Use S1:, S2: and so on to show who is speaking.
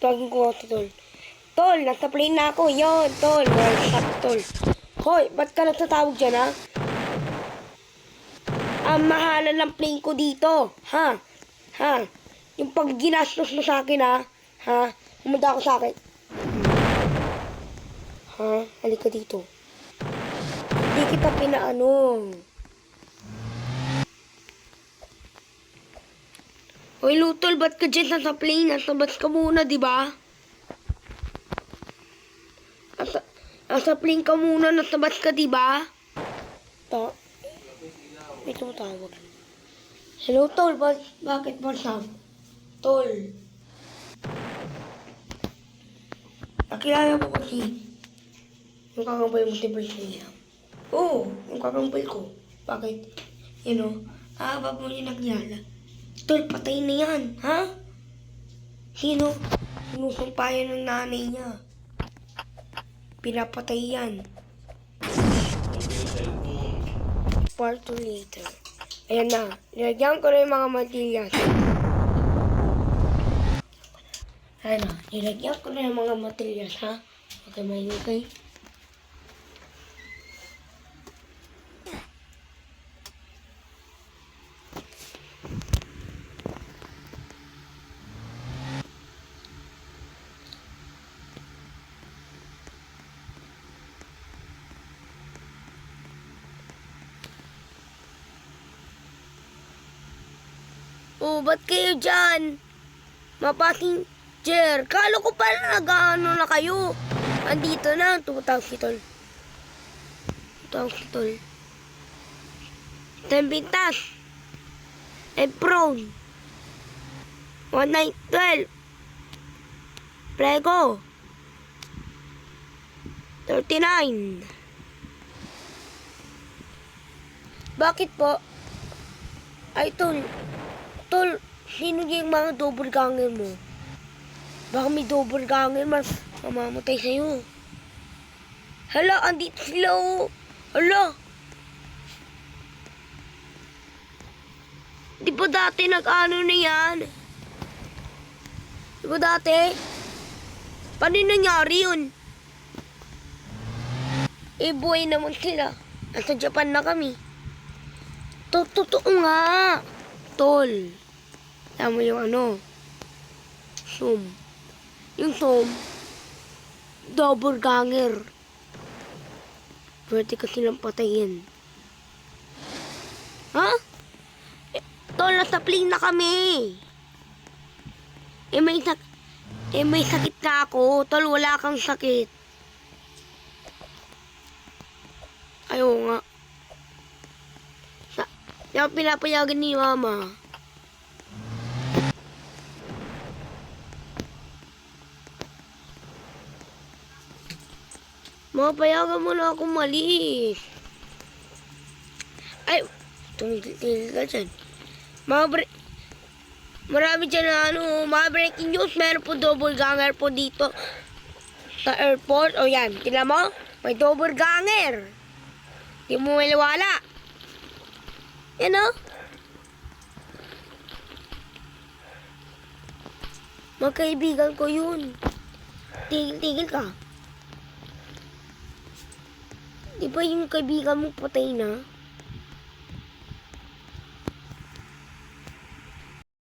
S1: Tawagin ko ito, tol. Tol, nasa plane na ako. Yon, tol. Stop, tol. Hoy, ba't ka nagtatawag dyan, ha? Ang mahalan ng plane ko dito. Ha? Ha? Yung pag ginastos mo sa akin, ha? Ha? Umanda ako sa akin. Ha? Halika dito. Hindi kita pinaano. Hoy, Lutol, ba't ka dyan nasa plane? Nasabas ka muna, di ba? Nasa plane ka muna, nasabas ka, di ba? May tumatawag. Hello, Tol. Bakit ba siya? Tol. Nakilala ko kasi yung kakambal mo tibay niya. Oo, yung kakambal ko. Bakit? Ba't mo niya nakilala? Tol, patay na yan, ha? Sino? Sinusumpayan ng nanay niya. Pinapatay yan. Part 2 later. Ayan na. Nilagyan ko na yung mga materials. Ayan na. Nilagyan ko na yung mga materials, ha? Okay, maingay. Oh, ba't kayo dyan? Mapassenger. Kala ko pala nag-ano na kayo. Andito na. Tumatawag si Tol. Tempintas. Efron. 1912. Prego. 39. Bakit po? Ay, Tol, sino yung mga doppelganger mo? Baka may doppelganger, mas mamamatay sa'yo. Hala, andito sila, oh. Hala. Di ba dati nag-ano na yan? Di ba dati? Paano nangyari yun? Buhay naman sila. Nasa Japan na kami. Totoo nga. Tol. Alam mo yung Zoom. Yung Zoom, doppelganger. Pwede ka silang patayin. Ha? Tol, nasa plane na kami. May sakit na ako. Tol, wala kang sakit. Ayaw nga. Yung pinapayagan ni Mama. Payagan mo na ako malis. Ay, tumigil ka dyan. Marami dyan na mga breaking news. Meron po doppelganger po dito sa airport. O yan, tingnan mo. May doppelganger. Di mo maliwala. Yan o. Magkaibigan ko yun. Tigil ka. Di ba yung kaibigan mo patay na?